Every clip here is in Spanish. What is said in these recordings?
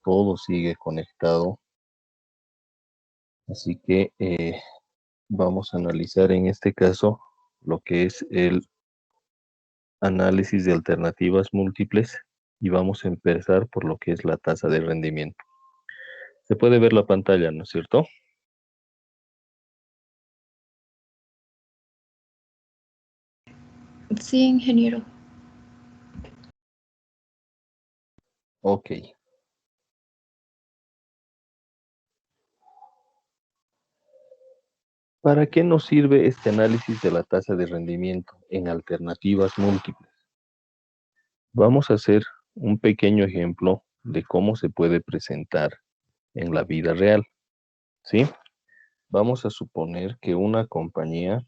todo sigue conectado. Así que vamos a analizar en este caso lo que es el análisis de alternativas múltiples y vamos a empezar por lo que es la tasa de rendimiento. Se puede ver la pantalla, ¿no es cierto? Sí, ingeniero. Ok. ¿Para qué nos sirve este análisis de la tasa de rendimiento en alternativas múltiples? Vamos a hacer un pequeño ejemplo de cómo se puede presentar en la vida real, ¿sí? Vamos a suponer que una compañía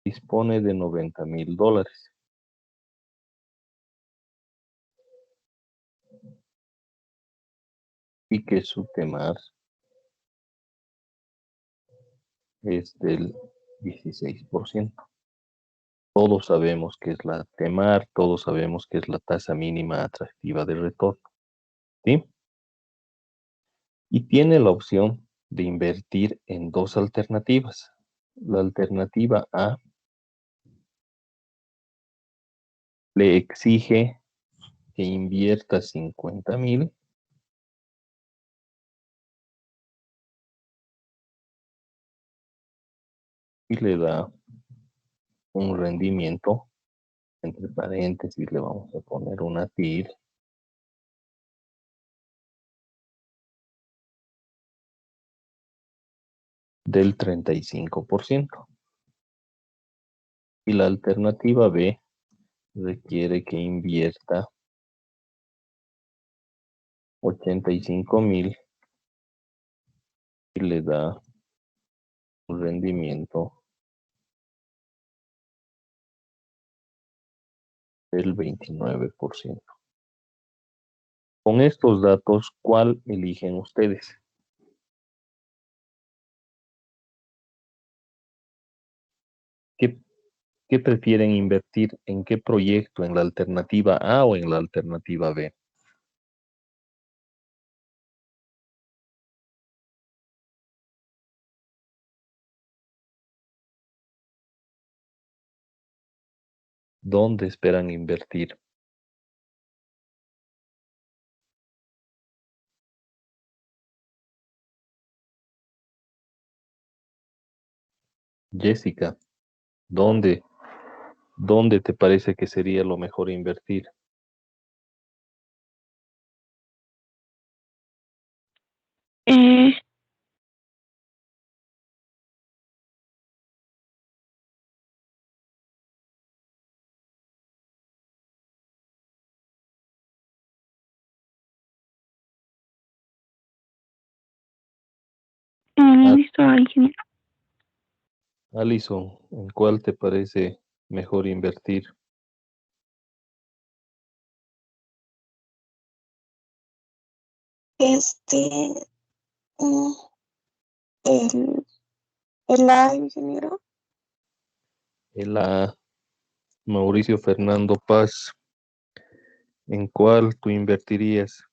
dispone de $90,000 y que su TEMAR es del 16%. Todos sabemos que es la TEMAR, todos sabemos que es la tasa mínima atractiva de retorno, ¿sí? Y tiene la opción de invertir en dos alternativas. La alternativa A le exige que invierta 50,000 y le da un rendimiento, entre paréntesis le vamos a poner una TIR del 35%. Y la alternativa B requiere que invierta 85,000 y le da un rendimiento del 29%. Con estos datos, ¿cuál eligen ustedes? ¿Qué, qué prefieren invertir? ¿En qué proyecto? ¿En la alternativa A o en la alternativa B? ¿Dónde esperan invertir? Jessica, ¿dónde, dónde te parece que sería lo mejor invertir? Eh, A- listo, ingeniero. Alison, ¿en cuál te parece mejor invertir? Este, mm, el, el A, ingeniero. El A, Mauricio Fernando Paz, ¿en cuál tú invertirías?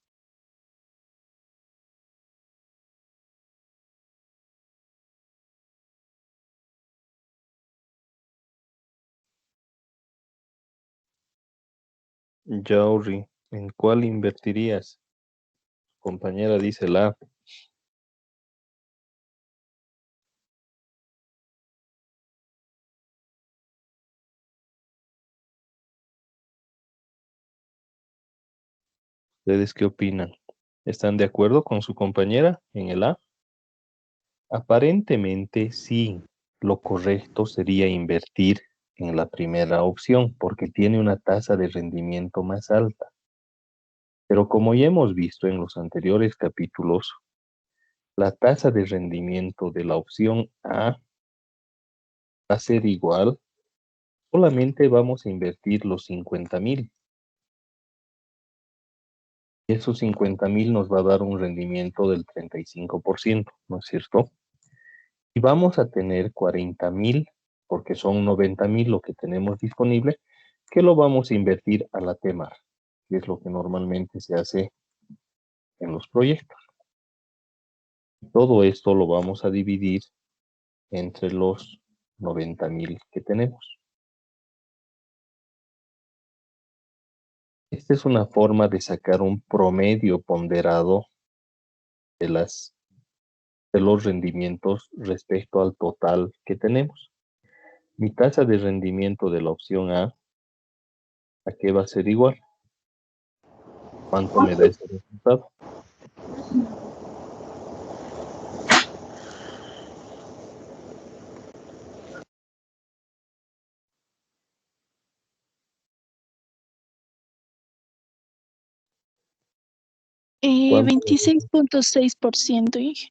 Yauri, ¿en cuál invertirías? Compañera dice la A. ¿Ustedes qué opinan? ¿Están de acuerdo con su compañera en el A? Aparentemente sí, lo correcto sería invertir en la primera opción porque tiene una tasa de rendimiento más alta. Pero como ya hemos visto en los anteriores capítulos, la tasa de rendimiento de la opción A va a ser igual, solamente vamos a invertir los 50,000. Esos 50,000 nos va a dar un rendimiento del 35%, ¿no es cierto? Y vamos a tener 40,000 porque son 90,000 lo que tenemos disponible, que lo vamos a invertir a la TEMAR, que es lo que normalmente se hace en los proyectos. Todo esto lo vamos a dividir entre los 90,000 que tenemos. Esta es una forma de sacar un promedio ponderado de los rendimientos respecto al total que tenemos. Mi tasa de rendimiento de la opción ¿a qué va a ser igual? ¿Cuánto me da ese resultado? ¿Cuánto? 26.6%.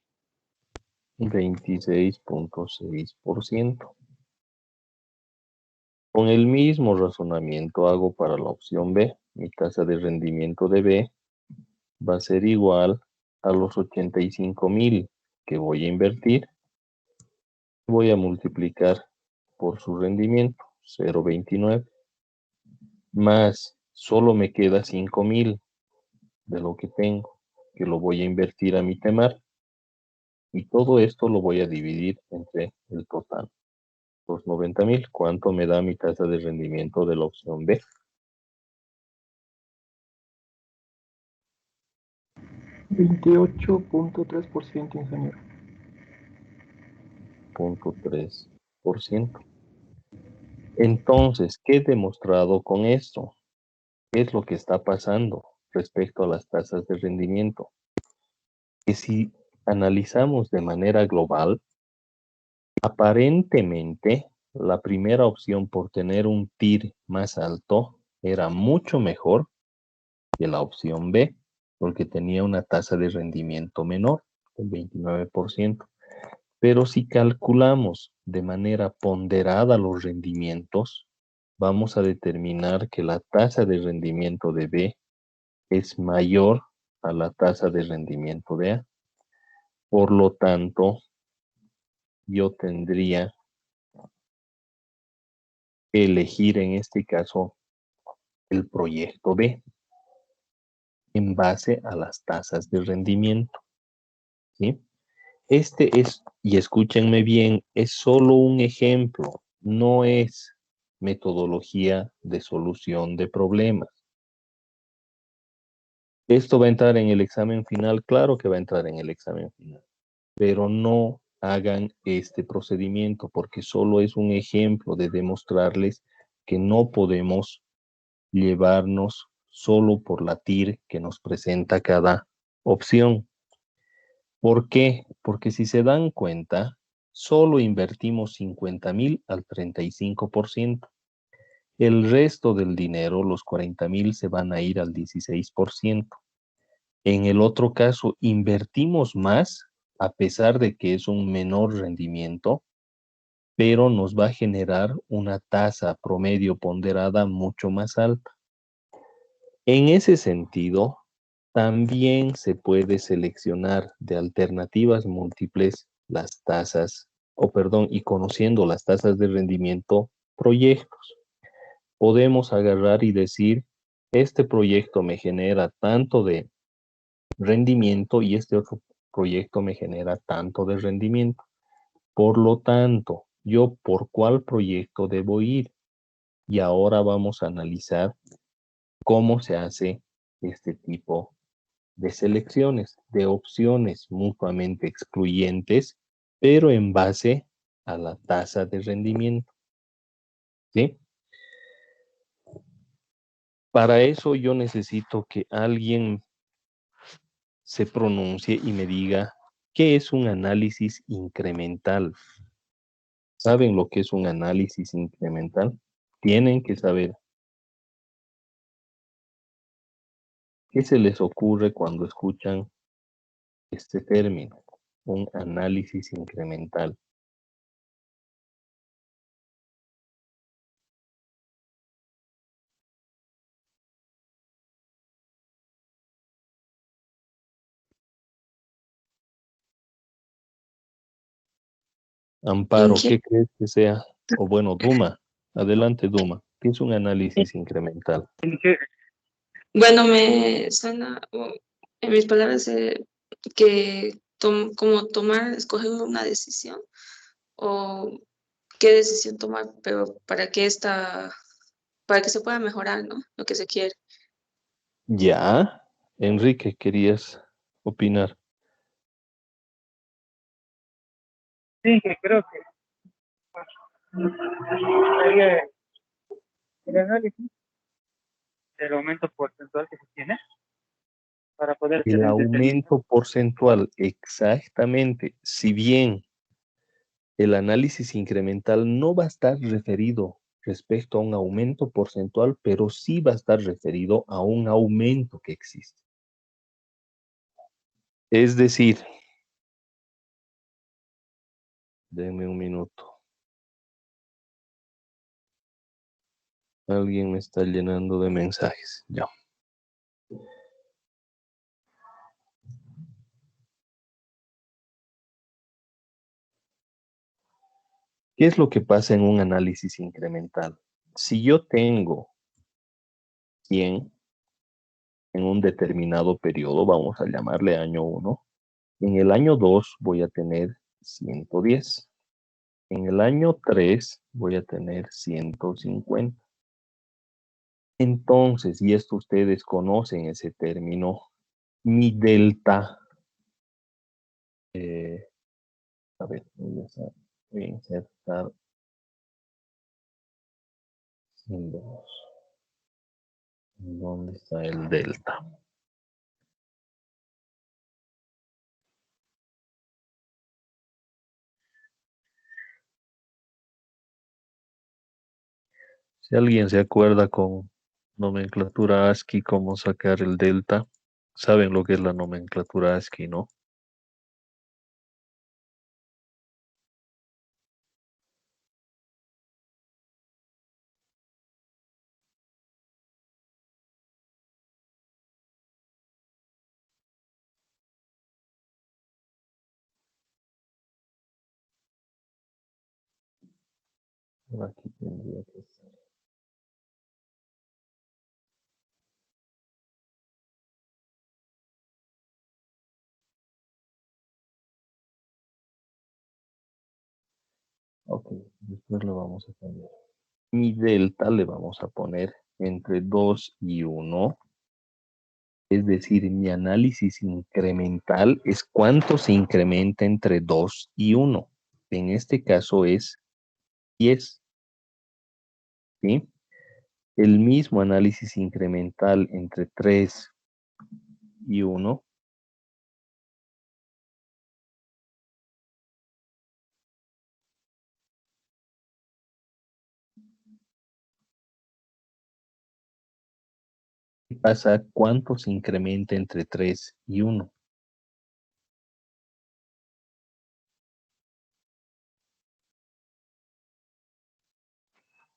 26.6%. Con el mismo razonamiento hago para la opción B. Mi tasa de rendimiento de B va a ser igual a los 85,000 que voy a invertir. Voy a multiplicar por su rendimiento, 0,29, más solo me queda 5,000 de lo que tengo, que lo voy a invertir a mi TEMAR, y todo esto lo voy a dividir entre el total. Los 90,000, ¿cuánto me da mi tasa de rendimiento de la opción B? 28.3%, ingeniero. 0.3%. Entonces, ¿qué he demostrado con esto? ¿Qué es lo que está pasando respecto a las tasas de rendimiento? Que si analizamos de manera global, aparentemente la primera opción por tener un TIR más alto era mucho mejor que la opción B, porque tenía una tasa de rendimiento menor, el 29%. Pero si calculamos de manera ponderada los rendimientos, vamos a determinar que la tasa de rendimiento de B es mayor a la tasa de rendimiento de A. Por lo tanto, yo tendría que elegir en este caso el proyecto B en base a las tasas de rendimiento, ¿sí? Este es, y escúchenme bien, es solo un ejemplo, no es metodología de solución de problemas. ¿Esto va a entrar en el examen final? Claro que va a entrar en el examen final, pero no hagan este procedimiento porque solo es un ejemplo de demostrarles que no podemos llevarnos solo por la TIR que nos presenta cada opción. ¿Por qué? Porque si se dan cuenta, solo invertimos 50,000 al 35%. El resto del dinero, los 40,000, se van a ir al 16%. En el otro caso, invertimos más, a pesar de que es un menor rendimiento, pero nos va a generar una tasa promedio ponderada mucho más alta. En ese sentido, también se puede seleccionar de alternativas múltiples las tasas, y conociendo las tasas de rendimiento, proyectos. Podemos agarrar y decir, este proyecto me genera tanto de rendimiento y este otro proyecto me genera tanto de rendimiento. Por lo tanto, yo por cuál proyecto debo ir. Y ahora vamos a analizar cómo se hace este tipo de selecciones, de opciones mutuamente excluyentes, pero en base a la tasa de rendimiento, ¿sí? Para eso yo necesito que alguien se pronuncie y me diga qué es un análisis incremental. ¿Saben lo que es un análisis incremental? Tienen que saber. ¿Qué se les ocurre cuando escuchan este término? Un análisis incremental. Amparo, ¿qué crees que sea? O bueno, Duma. Adelante, Duma. ¿Qué es un análisis incremental? Bueno, me suena, en mis palabras, que como tomar, escoger una decisión o qué decisión tomar, pero para que se pueda mejorar, ¿no? Lo que se quiere. Ya. Enrique, ¿querías opinar? Sí, que creo que sería el análisis del aumento porcentual que se tiene para poder El determinar. aumento porcentual, exactamente. Si bien el análisis incremental no va a estar referido respecto a un aumento porcentual, pero sí va a estar referido a un aumento que existe. Es decir, denme un minuto. Alguien me está llenando de mensajes. Ya. ¿Qué es lo que pasa en un análisis incremental? Si yo tengo 100 en un determinado periodo, vamos a llamarle año 1, en el año 2 voy a tener 110. En el año 3 voy a tener 150. Entonces, y esto ustedes conocen ese término, mi delta, a ver, voy a insertar símbolos. ¿Dónde está el delta? Si alguien se acuerda con nomenclatura ASCII cómo sacar el delta, saben lo que es la nomenclatura ASCII, ¿no? Aquí tendría que ser. Ok, después lo vamos a cambiar. Mi delta le vamos a poner entre 2 y 1. Es decir, mi análisis incremental es cuánto se incrementa entre 2 y 1. En este caso es 10. ¿Sí? El mismo análisis incremental entre 3 y 1 pasa cuánto se incrementa entre 3 y 1.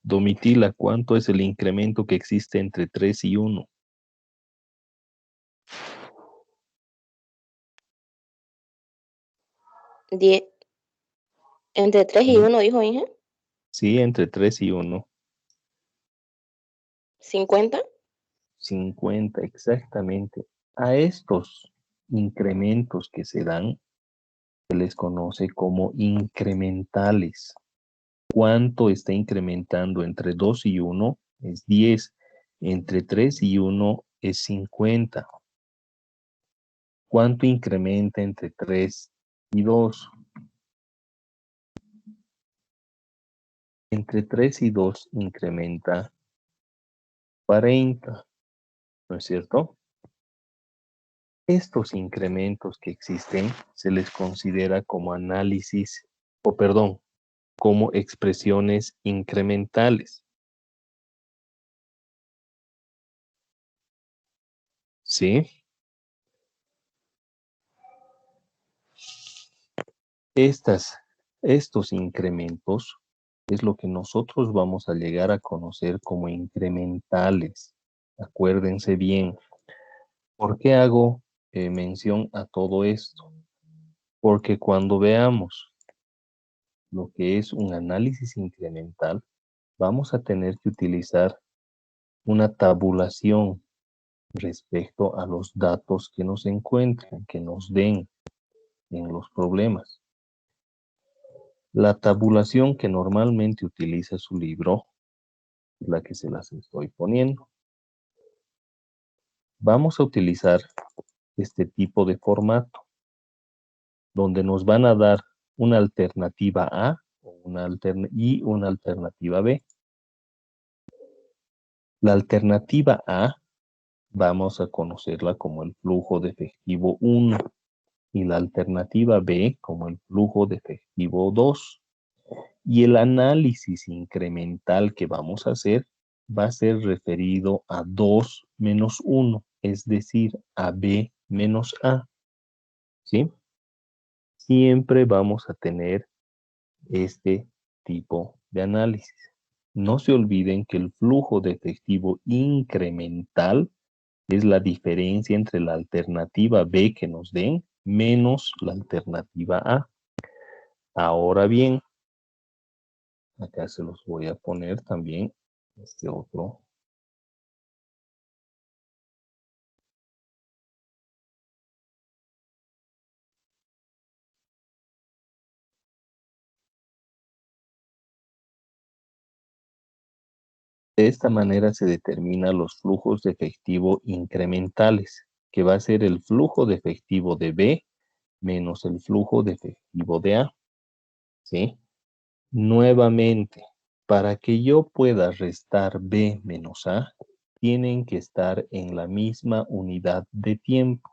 Domitila, ¿cuánto es el incremento que existe entre 3 y 1? Entre 3 y 1 dijo Inge. Sí, entre 3 y 1. 50. 50, exactamente. A estos incrementos que se dan, se les conoce como incrementales. ¿Cuánto está incrementando entre 2 y 1? Es 10. Entre 3 y 1 es 50. ¿Cuánto incrementa entre 3 y 2? Entre 3 y 2 incrementa 40, ¿no es cierto? Estos incrementos que existen se les considera como análisis, o perdón, como expresiones incrementales. ¿Sí? Estos incrementos es lo que nosotros vamos a llegar a conocer como incrementales. Acuérdense bien. ¿Por qué hago mención a todo esto? Porque cuando veamos lo que es un análisis incremental, vamos a tener que utilizar una tabulación respecto a los datos que nos encuentren, que nos den en los problemas. La tabulación que normalmente utiliza su libro es la que se las estoy poniendo. Vamos a utilizar este tipo de formato, donde nos van a dar una alternativa A y una alternativa B. La alternativa A vamos a conocerla como el flujo de efectivo 1 y la alternativa B como el flujo de efectivo 2. Y el análisis incremental que vamos a hacer va a ser referido a 2 menos 1, es decir, a B menos A. ¿Sí? Siempre vamos a tener este tipo de análisis. No se olviden que el flujo de efectivo incremental es la diferencia entre la alternativa B que nos den menos la alternativa A. Ahora bien, acá se los voy a poner también este otro. De esta manera se determinan los flujos de efectivo incrementales, que va a ser el flujo de efectivo de B menos el flujo de efectivo de A. ¿Sí? Nuevamente, para que yo pueda restar B menos A, tienen que estar en la misma unidad de tiempo.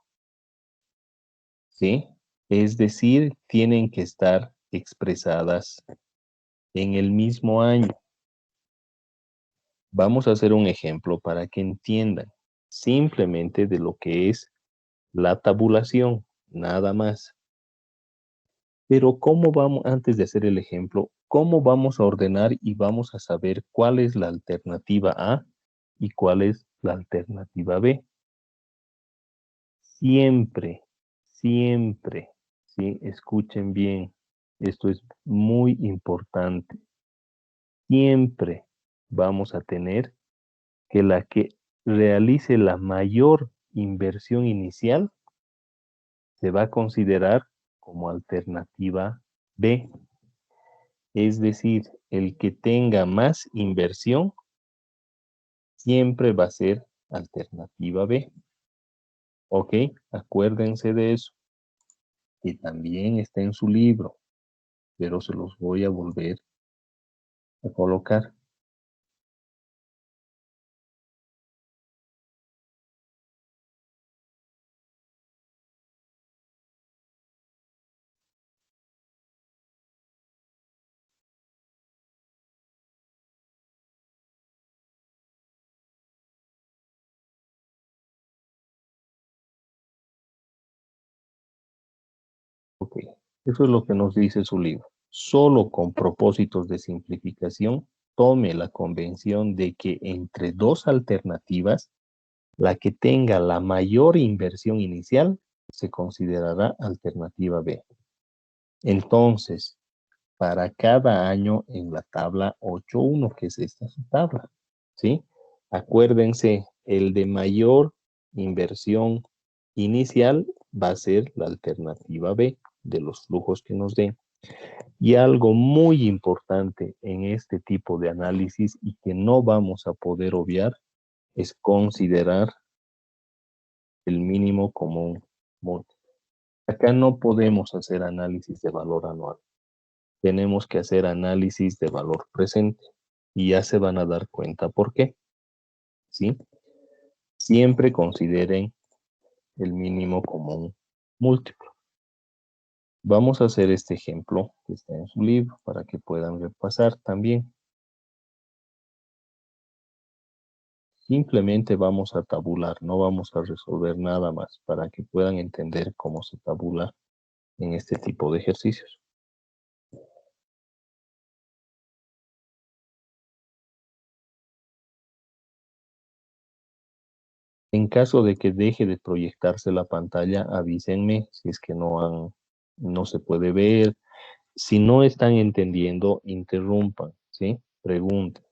¿Sí? Es decir, tienen que estar expresadas en el mismo año. Vamos a hacer un ejemplo para que entiendan simplemente de lo que es la tabulación, nada más. Pero ¿cómo vamos, antes de hacer el ejemplo, cómo vamos a ordenar y vamos a saber cuál es la alternativa A y cuál es la alternativa B? Siempre, siempre, ¿sí? Escuchen bien, esto es muy importante. Siempre vamos a tener que la que realice la mayor inversión inicial se va a considerar como alternativa B. Es decir, el que tenga más inversión siempre va a ser alternativa B. ¿Ok? Acuérdense de eso. Que también está en su libro, pero se los voy a volver a colocar. Ok, eso es lo que nos dice su libro. Solo con propósitos de simplificación, tome la convención de que entre dos alternativas, la que tenga la mayor inversión inicial se considerará alternativa B. Entonces, para cada año en la tabla 8.1, que es esta su tabla, ¿sí? Acuérdense, el de mayor inversión inicial va a ser la alternativa B de los flujos que nos den. Y algo muy importante en este tipo de análisis y que no vamos a poder obviar es considerar el mínimo común múltiplo. Acá no podemos hacer análisis de valor anual. Tenemos que hacer análisis de valor presente y ya se van a dar cuenta por qué. ¿Sí? Siempre consideren el mínimo común múltiplo. Vamos a hacer este ejemplo que está en su libro para que puedan repasar también. Simplemente vamos a tabular, no vamos a resolver nada más para que puedan entender cómo se tabula en este tipo de ejercicios. En caso de que deje de proyectarse la pantalla, avísenme si es que no se puede ver Si no están entendiendo, interrumpan, ¿sí? Pregunten.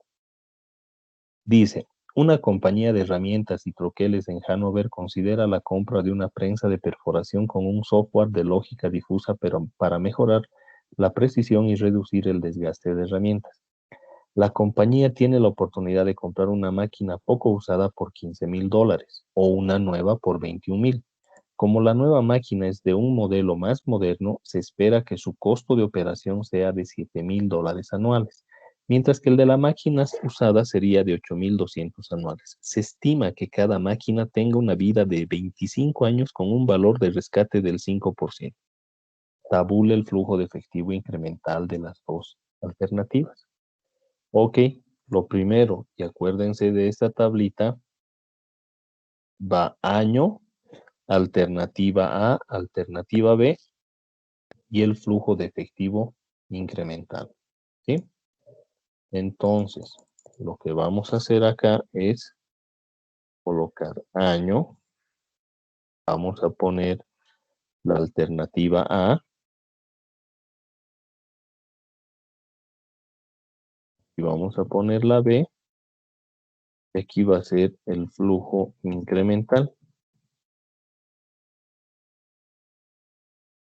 Dice, una compañía de herramientas y troqueles en Hannover considera la compra de una prensa de perforación con un software de lógica difusa pero para mejorar la precisión y reducir el desgaste de herramientas. La compañía tiene la oportunidad de comprar una máquina poco usada por $15,000 o una nueva por $21,000. Como la nueva máquina es de un modelo más moderno, se espera que su costo de operación sea de $7,000 anuales, mientras que el de la máquina usada sería de $8,200 anuales. Se estima que cada máquina tenga una vida de 25 años con un valor de rescate del 5%. Tabule el flujo de efectivo incremental de las dos alternativas. Ok, lo primero, y acuérdense de esta tablita, va año, alternativa A, alternativa B y el flujo de efectivo incremental. ¿Sí? Entonces, lo que vamos a hacer acá es colocar año. Vamos a poner la alternativa A y vamos a poner la B. Aquí va a ser el flujo incremental.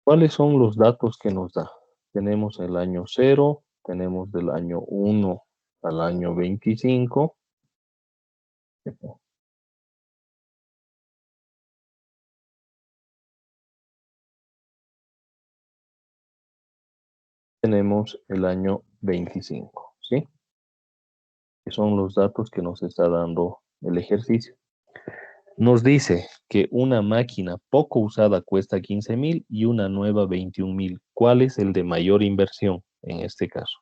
¿Cuáles son los datos que nos da? Tenemos el año 0, tenemos del año 1 al año 25. Tenemos el año 25, ¿sí? Que son los datos que nos está dando el ejercicio. Nos dice que una máquina poco usada cuesta 15,000 y una nueva 21,000. ¿Cuál es el de mayor inversión en este caso?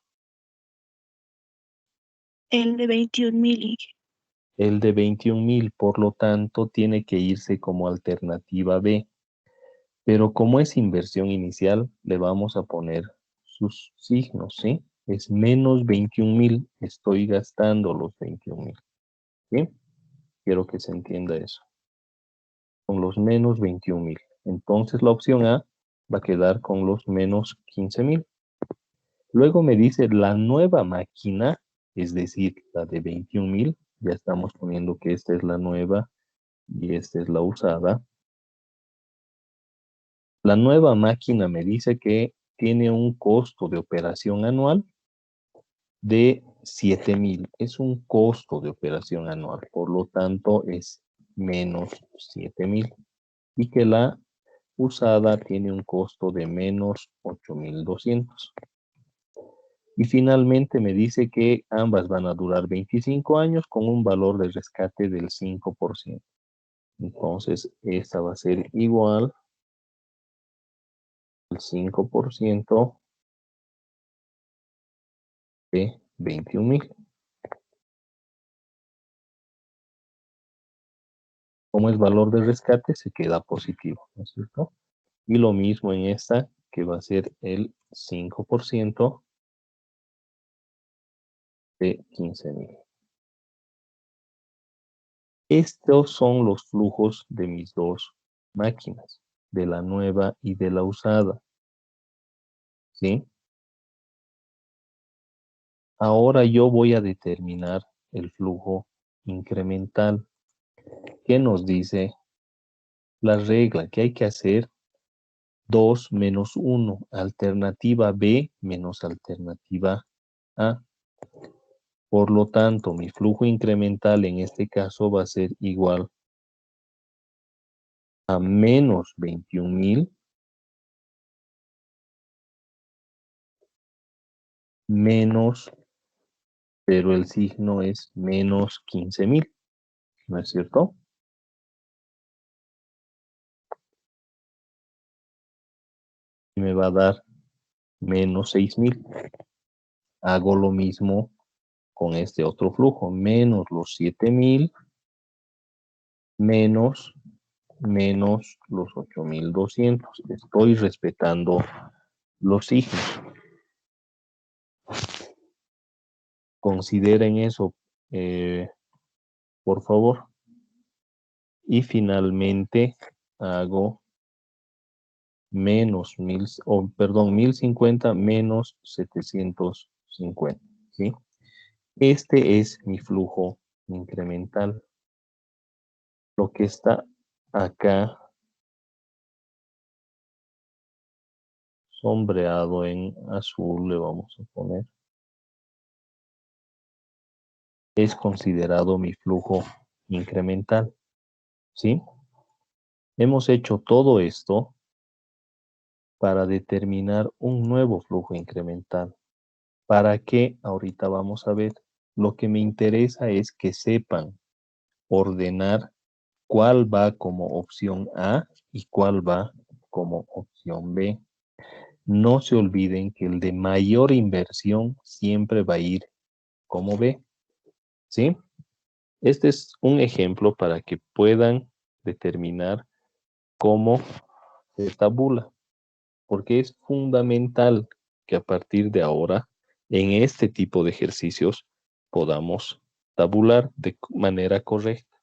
El de 21,000. El de 21,000, por lo tanto, tiene que irse como alternativa B. Pero como es inversión inicial, le vamos a poner sus signos, ¿sí? Es menos 21,000. Estoy gastando los 21,000. ¿Sí? Quiero que se entienda eso. Con los menos 21,000. Entonces la opción A va a quedar con los menos 15,000. Luego me dice la nueva máquina, es decir, la de 21,000. Ya estamos poniendo que esta es la nueva y esta es la usada. La nueva máquina me dice que tiene un costo de operación anual de 7,000. Es un costo de operación anual, por lo tanto es menos 7,000. Y que la usada tiene un costo de menos 8,200. Y finalmente me dice que ambas van a durar 25 años con un valor de rescate del 5%. Entonces, esta va a ser igual al 5% de 21,000. Como es valor de rescate, se queda positivo, ¿no es cierto? Y lo mismo en esta, que va a ser el 5% de 15,000. Estos son los flujos de mis dos máquinas, de la nueva y de la usada. ¿Sí? Ahora yo voy a determinar el flujo incremental. ¿Qué nos dice la regla? Que hay que hacer 2 menos 1, alternativa B menos alternativa A. Por lo tanto, mi flujo incremental en este caso va a ser igual a menos 21,000 menos, pero el signo es menos 15,000, ¿no es cierto? Y me va a dar menos 6,000. Hago lo mismo con este otro flujo, menos los 7,000 menos los 8,200. Estoy respetando los signos. Consideren eso, por favor. Y finalmente hago menos 1050 menos 750, ¿sí? Este es mi flujo incremental. Lo que está acá sombreado en azul, le vamos a poner, es considerado mi flujo incremental, ¿sí? Hemos hecho todo esto para determinar un nuevo flujo incremental. ¿Para qué? Ahorita vamos a ver. Lo que me interesa es que sepan ordenar cuál va como opción A y cuál va como opción B. No se olviden que el de mayor inversión siempre va a ir como B, ¿sí? Este es un ejemplo para que puedan determinar cómo se tabula, porque es fundamental que a partir de ahora, en este tipo de ejercicios, podamos tabular de manera correcta.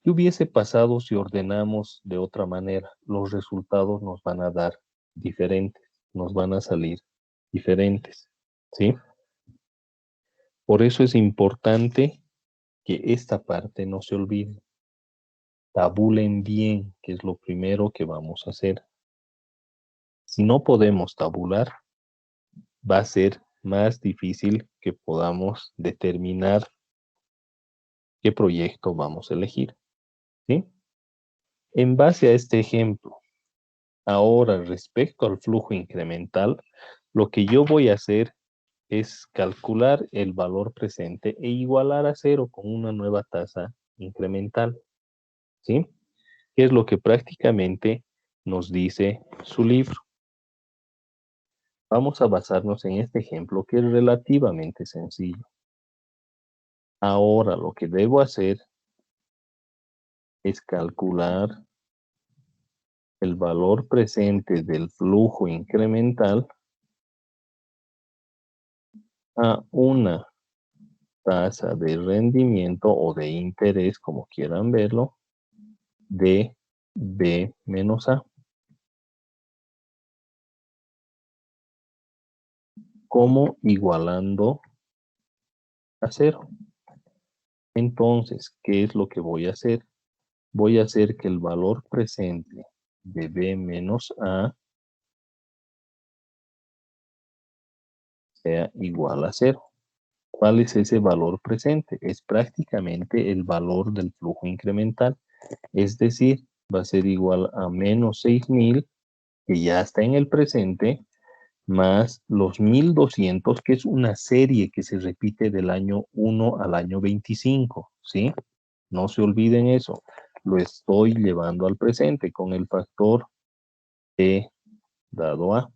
¿Qué hubiese pasado si ordenamos de otra manera? Los resultados nos van a dar diferentes, nos van a salir diferentes, ¿sí? Por eso es importante que esta parte no se olvide. Tabulen bien, que es lo primero que vamos a hacer. Si no podemos tabular, va a ser más difícil que podamos determinar qué proyecto vamos a elegir, ¿sí? En base a este ejemplo, ahora respecto al flujo incremental, lo que yo voy a hacer es calcular el valor presente e igualar a cero con una nueva tasa incremental, ¿sí? Que es lo que prácticamente nos dice su libro. Vamos a basarnos en este ejemplo que es relativamente sencillo. Ahora lo que debo hacer es calcular el valor presente del flujo incremental a una tasa de rendimiento o de interés, como quieran verlo, de B menos A, como igualando a cero. Entonces, ¿qué es lo que voy a hacer? Voy a hacer que el valor presente de B menos A sea igual a cero. ¿Cuál es ese valor presente? Es prácticamente el valor del flujo incremental. Es decir, va a ser igual a menos 6.000, que ya está en el presente, más los 1.200, que es una serie que se repite del año 1 al año 25, ¿sí? No se olviden eso. Lo estoy llevando al presente con el factor E dado A.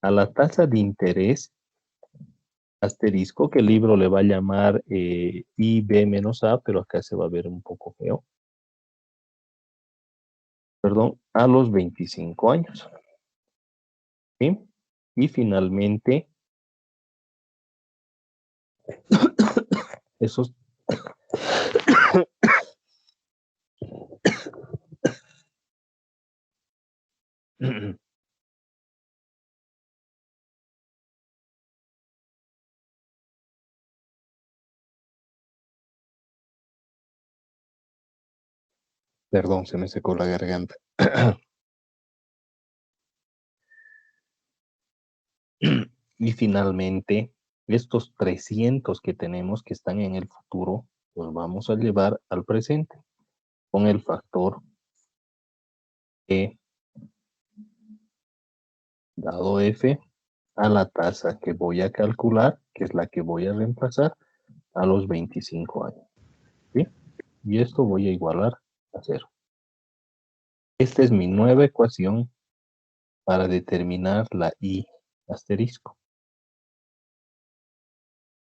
A la tasa de interés asterisco, que el libro le va a llamar IB menos A, pero acá se va a ver un poco feo. Perdón, a los 25 años. ¿Sí? Y finalmente, esos... Perdón, se me secó la garganta. Y finalmente, estos 300 que tenemos que están en el futuro, los vamos a llevar al presente con el factor E dado F a la tasa que voy a calcular, que es la que voy a reemplazar, a los 25 años. ¿Sí? Y esto voy a igualar a cero. Esta es mi nueva ecuación para determinar la I asterisco.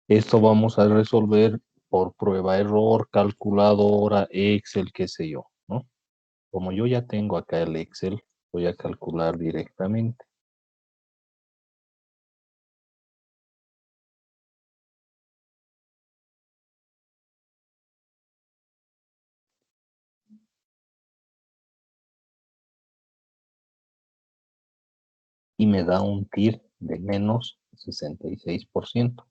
Esto vamos a resolver por prueba error, calculadora, Excel, qué sé yo, ¿no? Como yo ya tengo acá el Excel, voy a calcular directamente. y me da un TIR de menos 66%.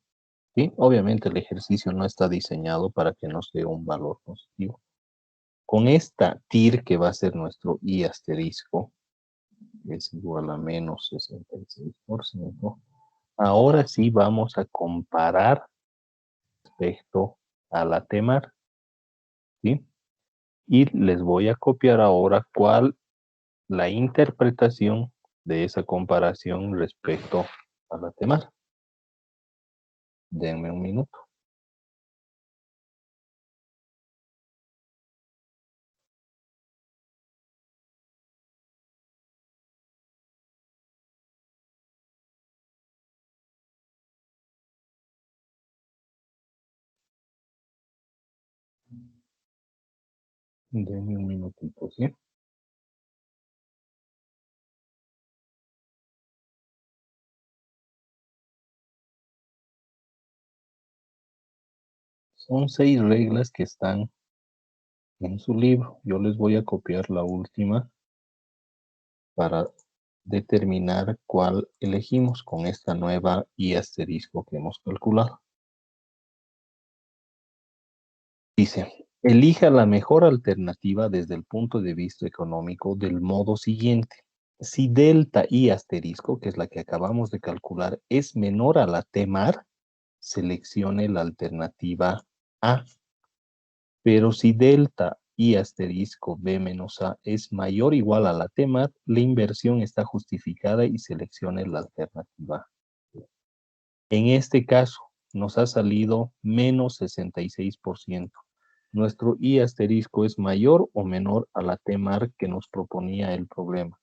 ¿Sí? Obviamente el ejercicio no está diseñado para que nos dé un valor positivo. Con esta TIR, que va a ser nuestro I asterisco, es igual a menos 66%, ahora sí vamos a comparar respecto a la TEMAR, ¿sí? Y les voy a copiar ahora cuál la interpretación de esa comparación respecto a la TEMAR. Denme un minuto. Denme un minutito, ¿sí? Son 6 reglas que están en su libro. Yo les voy a copiar la última para determinar cuál elegimos con esta nueva I asterisco que hemos calculado. Dice, elija la mejor alternativa desde el punto de vista económico del modo siguiente. Si delta I asterisco, que es la que acabamos de calcular, es menor a la TEMAR, seleccione la alternativa A. Pero si delta I asterisco B menos A es mayor o igual a la TEMAR, la inversión está justificada y seleccione la alternativa. En este caso, nos ha salido menos 66%. Nuestro I asterisco es mayor o menor a la TEMAR que nos proponía el problema.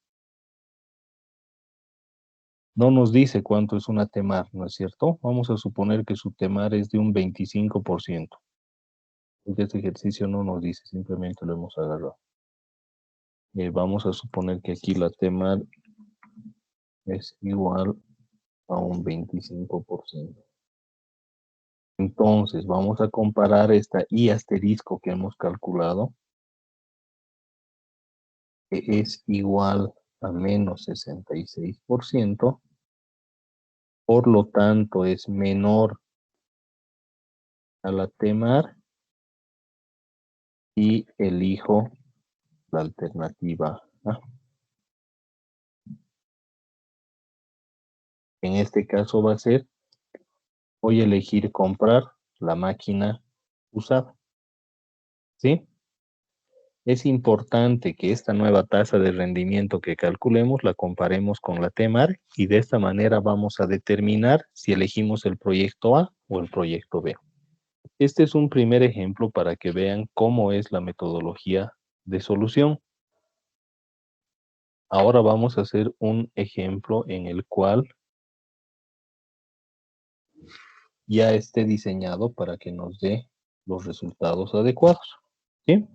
No nos dice cuánto es una TEMAR, ¿no es cierto? Vamos a suponer que su TEMAR es de un 25%. Porque este ejercicio no nos dice, simplemente lo hemos agarrado. Vamos a suponer que aquí la TEMAR es igual a un 25%. Entonces, vamos a comparar esta I asterisco que hemos calculado, que es igual a menos 66%, por lo tanto es menor a la TEMAR y elijo la alternativa A. En este caso va a ser, voy a elegir comprar la máquina usada. ¿Sí? Es importante que esta nueva tasa de rendimiento que calculemos la comparemos con la TEMAR y de esta manera vamos a determinar si elegimos el proyecto A o el proyecto B. Este es un primer ejemplo para que vean cómo es la metodología de solución. Ahora vamos a hacer un ejemplo en el cual ya esté diseñado para que nos dé los resultados adecuados. ¿Sí?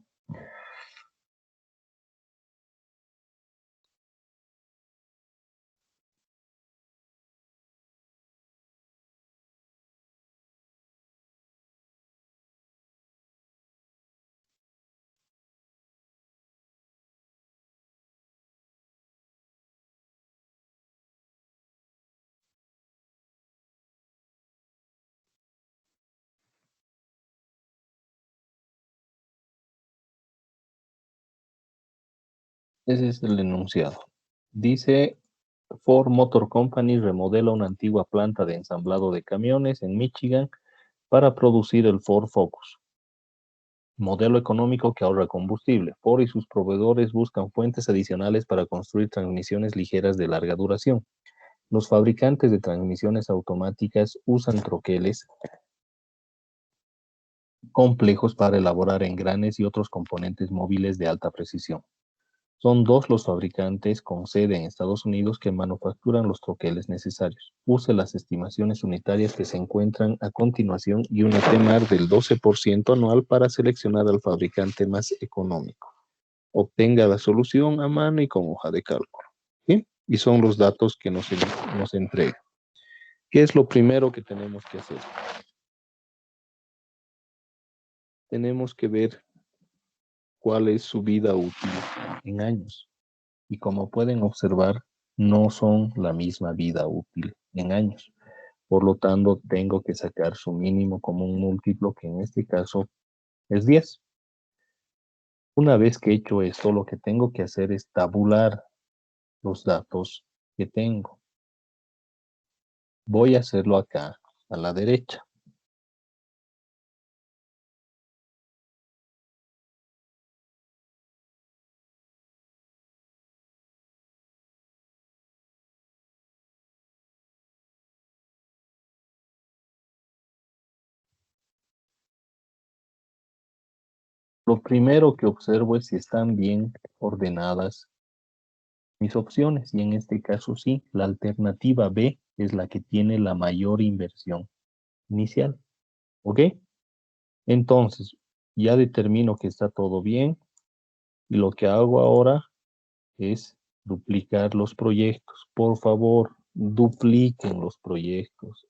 Ese es el enunciado. Dice, Ford Motor Company remodela una antigua planta de ensamblado de camiones en Michigan para producir el Ford Focus. Modelo económico que ahorra combustible. Ford y sus proveedores buscan fuentes adicionales para construir transmisiones ligeras de larga duración. Los fabricantes de transmisiones automáticas usan troqueles complejos para elaborar engranes y otros componentes móviles de alta precisión. Son 2 los fabricantes con sede en Estados Unidos que manufacturan los troqueles necesarios. Use las estimaciones unitarias que se encuentran a continuación y una TEMAR del 12% anual para seleccionar al fabricante más económico. Obtenga la solución a mano y con hoja de cálculo. ¿Sí? Y son los datos que nos entrega. ¿Qué es lo primero que tenemos que hacer? Tenemos que ver cuál es su vida útil en años. Y como pueden observar, no son la misma vida útil en años. Por lo tanto, tengo que sacar su mínimo común múltiplo, que en este caso es 10. Una vez que he hecho esto, lo que tengo que hacer es tabular los datos que tengo. Voy a hacerlo acá a la derecha. Lo primero que observo es si están bien ordenadas mis opciones, y en este caso sí, la alternativa B es la que tiene la mayor inversión inicial. ¿Ok? Entonces, ya determino que está todo bien, y lo que hago ahora es duplicar los proyectos. Por favor, dupliquen los proyectos.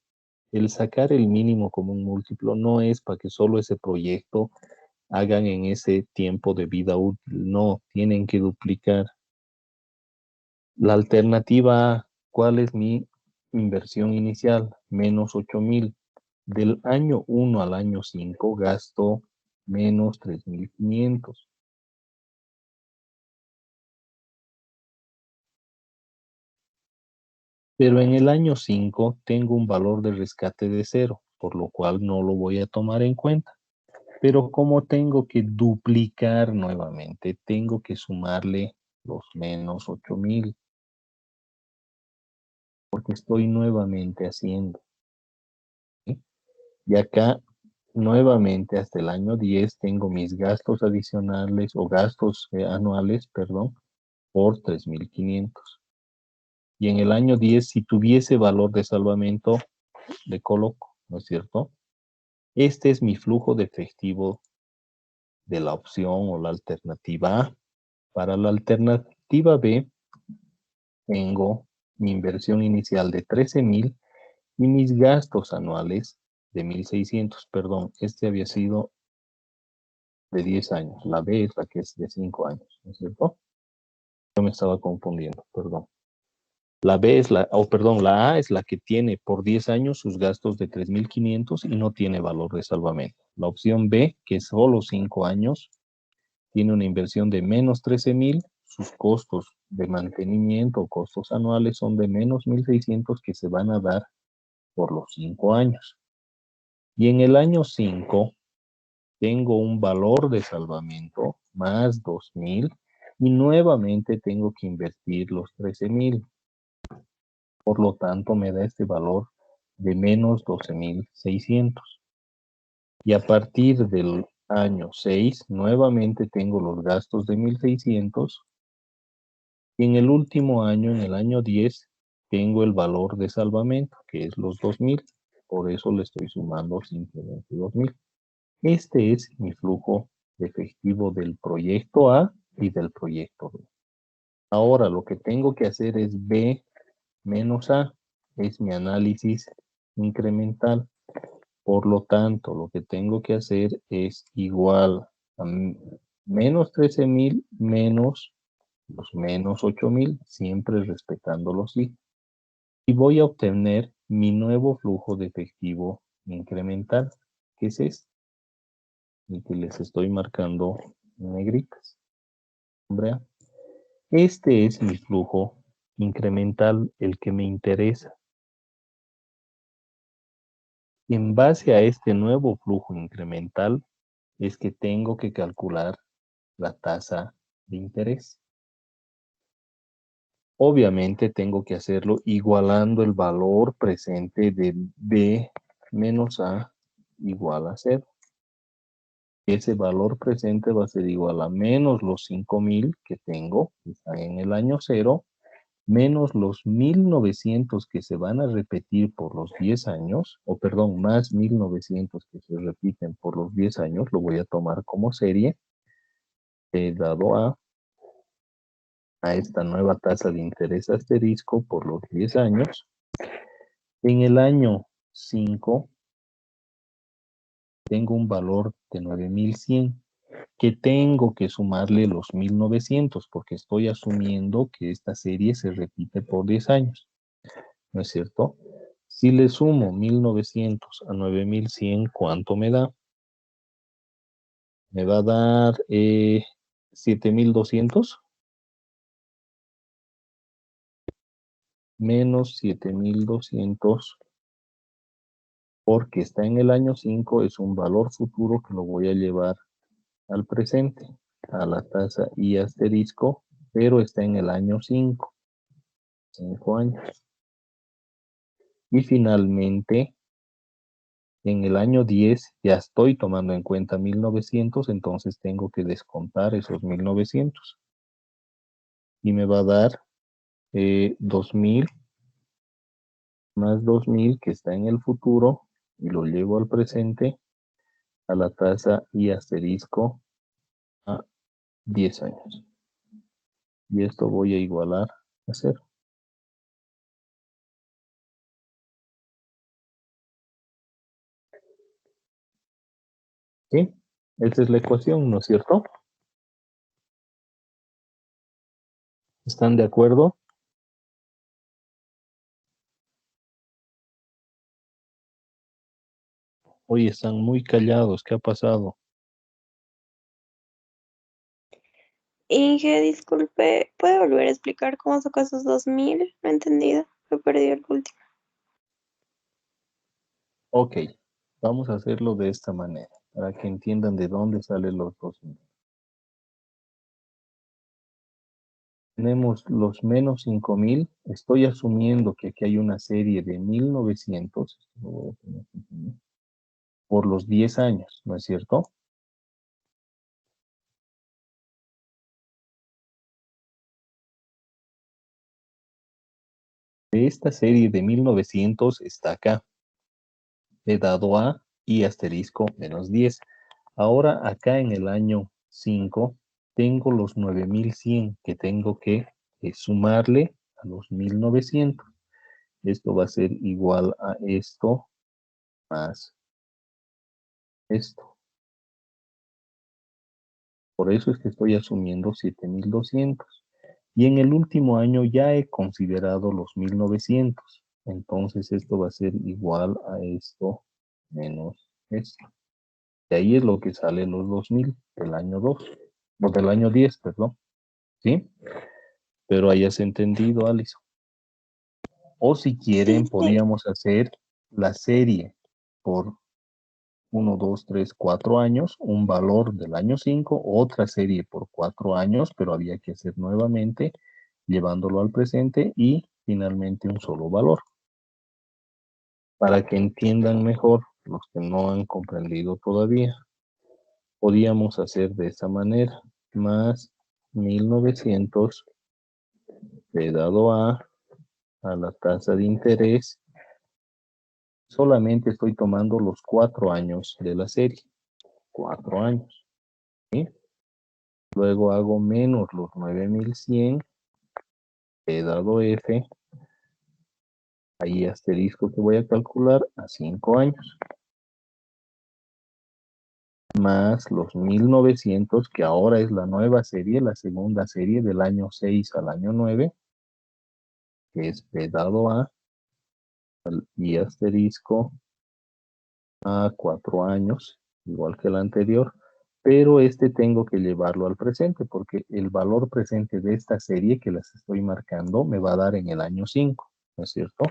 El sacar el mínimo común múltiplo no es para que solo ese proyecto hagan en ese tiempo de vida útil. No, tienen que duplicar. La alternativa A, ¿cuál es mi inversión inicial? Menos 8,000. Del año 1 al año 5 gasto menos 3,500. Pero en el año 5 tengo un valor de rescate de 0, por lo cual no lo voy a tomar en cuenta. Pero como tengo que duplicar nuevamente, tengo que sumarle los menos 8,000, porque estoy nuevamente haciendo. ¿Sí? Y acá, nuevamente, hasta el año 10, tengo mis gastos adicionales o gastos anuales, perdón, por 3,500. Y en el año 10, si tuviese valor de salvamento, le coloco, ¿no es cierto? Este es mi flujo de efectivo de la opción o la alternativa A. Para la alternativa B, tengo mi inversión inicial de 13,000 y mis gastos anuales de 1,600. Perdón, este había sido de 10 años. La B es la que es de 5 años, ¿no es cierto? Yo me estaba confundiendo, perdón. La B es la A es la que tiene por 10 años sus gastos de 3,500 y no tiene valor de salvamento. La opción B, que es solo 5 años, tiene una inversión de menos 13,000, sus costos de mantenimiento o costos anuales son de menos 1,600 que se van a dar por los 5 años. Y en el año 5 tengo un valor de salvamento más 2,000 y nuevamente tengo que invertir los 13,000. Por lo tanto, me da este valor de menos 12,600. Y a partir del año 6, nuevamente tengo los gastos de 1,600. Y en el último año, en el año 10, tengo el valor de salvamento, que es los 2,000. Por eso le estoy sumando simplemente 2,000. Este es mi flujo efectivo del proyecto A y del proyecto B. Ahora lo que tengo que hacer es B menos A. Es mi análisis incremental. Por lo tanto, lo que tengo que hacer es igual a menos 13,000 menos los menos 8,000, siempre respetando los sí. Y voy a obtener mi nuevo flujo de efectivo incremental, que es este, el que les estoy marcando en negritas. Hombre, este es mi flujo incremental, el que me interesa. En base a este nuevo flujo incremental es que tengo que calcular la tasa de interés. Obviamente tengo que hacerlo igualando el valor presente de B menos A igual a 0. Ese valor presente va a ser igual a menos los 5,000 que tengo, que están en el año 0, menos los 1,900 que se van a repetir por los 10 años, o perdón, más 1,900 que se repiten por los 10 años, lo voy a tomar como serie, dado a esta nueva tasa de interés asterisco por los 10 años. En el año 5 tengo un valor de 9,100. que tengo que sumarle los 1900 porque estoy asumiendo que esta serie se repite por 10 años, ¿no es cierto? Si le sumo 1900 a 9100, ¿cuánto me da? Me va a dar 7200 menos 7200 porque está en el año 5, es un valor futuro que lo voy a llevar al presente, a la tasa I asterisco, pero está en el año 5 años. Y finalmente, en el año 10 ya estoy tomando en cuenta 1900, entonces tengo que descontar esos 1900. Y me va a dar 2000 más 2000 que está en el futuro y lo llevo al presente a la tasa I asterisco a 10 años. Y esto voy a igualar a 0. ¿Sí? Esa es la ecuación, ¿no es cierto? ¿Están de acuerdo? Hoy están muy callados. ¿Qué ha pasado? Inge, disculpe, ¿puede volver a explicar cómo sacó esos 2000? No he entendido, he perdido el último. Ok, vamos a hacerlo de esta manera, para que entiendan de dónde salen los 2000. Tenemos los menos 5000. Estoy asumiendo que aquí hay una serie de 1900 por los 10 años, ¿no es cierto? Esta serie de 1900 está acá. He dado a y asterisco menos 10. Ahora acá en el año 5 tengo los 9100 que tengo que sumarle a los 1900. Esto va a ser igual a esto más esto. Por eso es que estoy asumiendo 7200. Y en el último año ya he considerado los 1900. Entonces esto va a ser igual a esto menos esto. Y ahí es lo que sale los 2000 del año 2. O del año 10, perdón. ¿Sí? Pero hayas entendido, Alison. O si quieren, Sí, podríamos hacer la serie por 1, 2, 3, 4 años, un valor del año 5, otra serie por 4 años, pero había que hacer nuevamente, llevándolo al presente y finalmente un solo valor. Para que entiendan mejor los que no han comprendido todavía, podíamos hacer de esta manera, más 1900 dado a la tasa de interés. Solamente estoy tomando los 4 años de la serie. 4 años. ¿Sí? Luego hago menos los 9100. He dado F. Ahí asterisco que voy a calcular a 5 años. Más los 1900, que ahora es la nueva serie, la segunda serie del año 6 al año 9, que es P dado A, y asterisco a 4 años, igual que el anterior, pero este tengo que llevarlo al presente, porque el valor presente de esta serie que las estoy marcando me va a dar en el año 5, ¿no es cierto?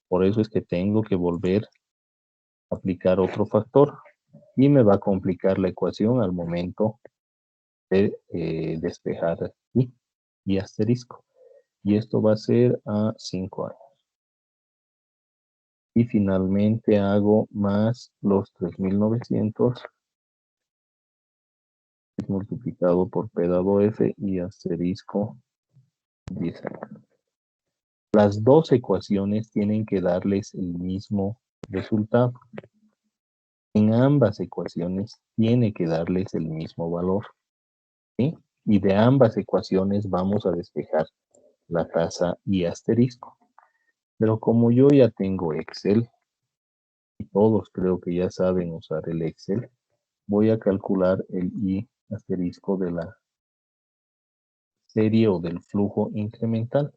Por eso es que tengo que volver a aplicar otro factor y me va a complicar la ecuación al momento de despejar aquí y asterisco. Y esto va a ser a 5 años. Y finalmente hago más los 3900 multiplicado por P dado F y asterisco 10 años. Las dos ecuaciones tienen que darles el mismo resultado. En ambas ecuaciones tiene que darles el mismo valor. ¿Sí? Y de ambas ecuaciones vamos a despejar la tasa y asterisco. Pero como yo ya tengo Excel, y todos creo que ya saben usar el Excel, voy a calcular el I asterisco de la serie o del flujo incremental.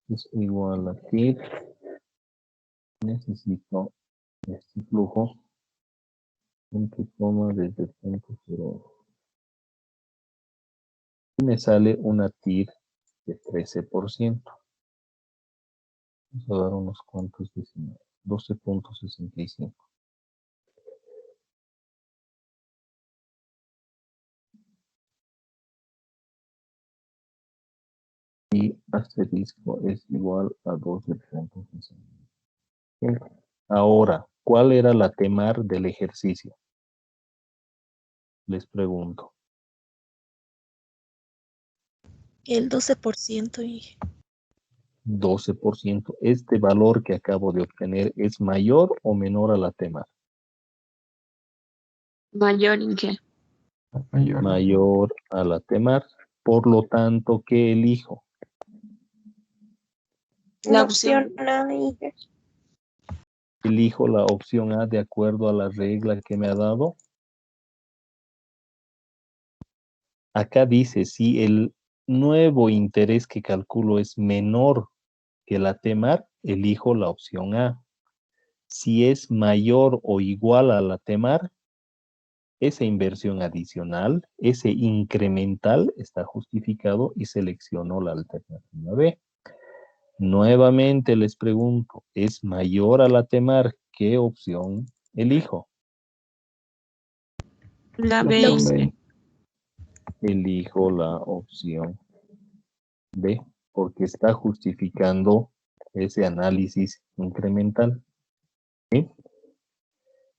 Es igual a TIR. Necesito este flujo punto y coma desde el punto 0. Y me sale una TIR de 13%. Vamos a dar unos cuantos decimales. 12.65. Y asterisco es igual a 12.65. Ahora, ¿cuál era la temar del ejercicio? Les pregunto. El 12%, Inge. 12%. ¿Este valor que acabo de obtener es mayor o menor a la temar? Mayor, Inge. Mayor a la temar. Por lo tanto, ¿qué elijo? La La opción. opción A, Inge. Elijo la opción A de acuerdo a la regla que me ha dado. Acá dice, si el nuevo interés que calculo es menor que la temar, elijo la opción A. Si es mayor o igual a la temar, esa inversión adicional, ese incremental está justificado y selecciono la alternativa B. Nuevamente les pregunto, ¿es mayor a la temar? ¿Qué opción elijo? La La B, opción Inge. Elijo la opción B, porque está justificando ese análisis incremental. ¿Sí?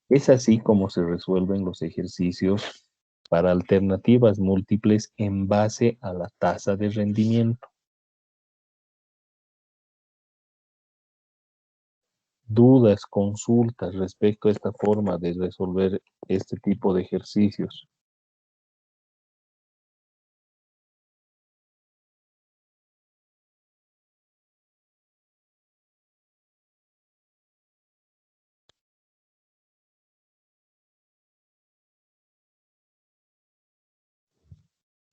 Es así como se resuelven los ejercicios para alternativas múltiples en base a la tasa de rendimiento. Dudas, consultas respecto a esta forma de resolver este tipo de ejercicios.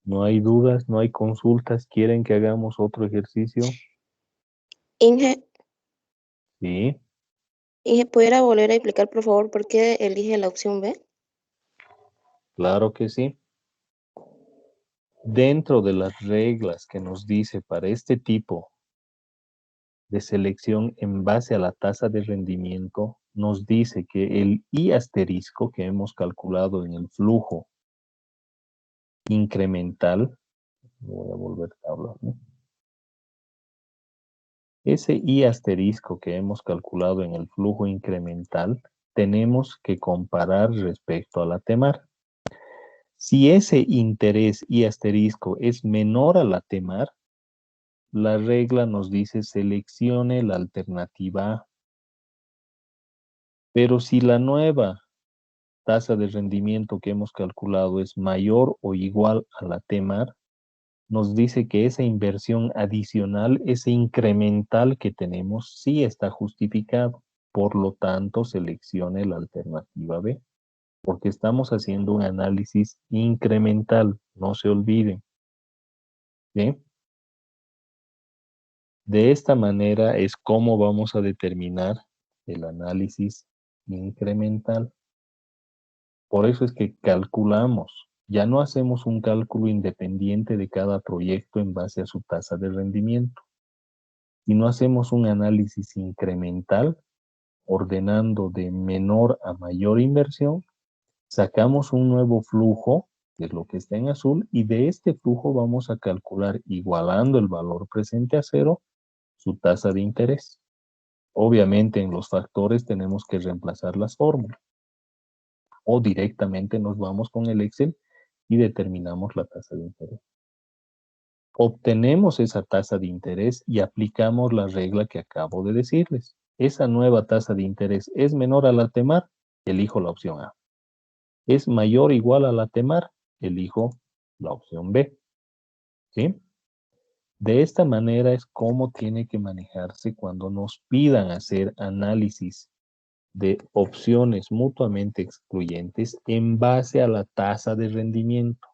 No hay dudas, no hay consultas. ¿Quieren que hagamos otro ejercicio? Inge, Sí, ¿pudiera volver a explicar, por favor, por qué elige la opción B? claro que sí. Dentro de las reglas que nos dice para este tipo de selección en base a la tasa de rendimiento, nos dice que el I asterisco que hemos calculado en el flujo incremental, voy a volver a hablar, ¿no? Ese I asterisco que hemos calculado en el flujo incremental, tenemos que comparar respecto a la temar. Si ese interés I asterisco es menor a la temar, la regla nos dice seleccione la alternativa A. Pero si la nueva tasa de rendimiento que hemos calculado es mayor o igual a la temar, nos dice que esa inversión adicional, ese incremental que tenemos, sí está justificado. Por lo tanto, seleccione la alternativa B, porque estamos haciendo un análisis incremental, no se olviden. ¿Sí? De esta manera es como vamos a determinar el análisis incremental. Por eso es que calculamos, ya no hacemos un cálculo independiente de cada proyecto en base a su tasa de rendimiento, sino hacemos un análisis incremental ordenando de menor a mayor inversión, sacamos un nuevo flujo, que es lo que está en azul, y de este flujo vamos a calcular, igualando el valor presente a cero, su tasa de interés. Obviamente en los factores tenemos que reemplazar las fórmulas. O directamente nos vamos con el Excel y determinamos la tasa de interés. Obtenemos esa tasa de interés y aplicamos la regla que acabo de decirles. Esa nueva tasa de interés es menor a la temar, elijo la opción A. Es mayor o igual a la temar, elijo la opción B. ¿Sí? De esta manera es como tiene que manejarse cuando nos pidan hacer análisis de opciones mutuamente excluyentes en base a la tasa de rendimiento.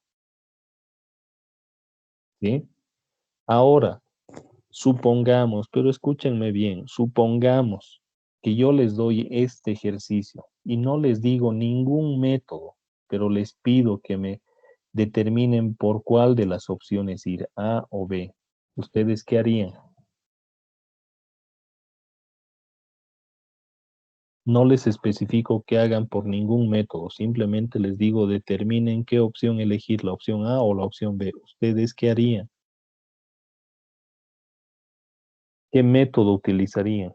¿Sí? Ahora, supongamos, pero escúchenme bien, supongamos que yo les doy este ejercicio y no les digo ningún método, pero les pido que me determinen por cuál de las opciones ir, A o B. ¿Ustedes qué harían? No les especifico que hagan por ningún método, simplemente les digo determinen qué opción elegir, la opción A o la opción B. ¿Ustedes qué harían? ¿Qué método utilizarían?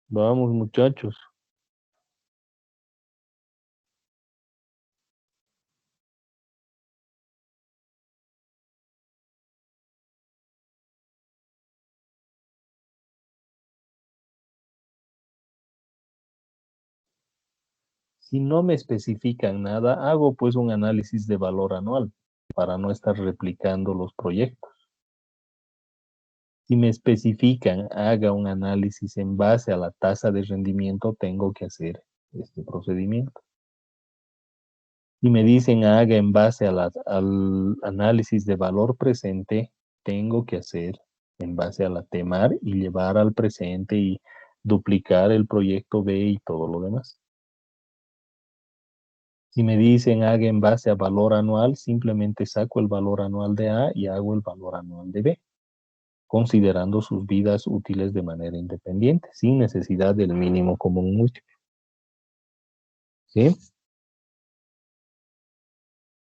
Vamos, muchachos. Si no me especifican nada, hago pues un análisis de valor anual para no estar replicando los proyectos. Si me especifican, haga un análisis en base a la tasa de rendimiento, tengo que hacer este procedimiento. Si me dicen haga en base a al análisis de valor presente, tengo que hacer en base a la TEMAR y llevar al presente y duplicar el proyecto B y todo lo demás. Si me dicen haga en base a valor anual, simplemente saco el valor anual de A y hago el valor anual de B, considerando sus vidas útiles de manera independiente, sin necesidad del mínimo común múltiplo. ¿Sí?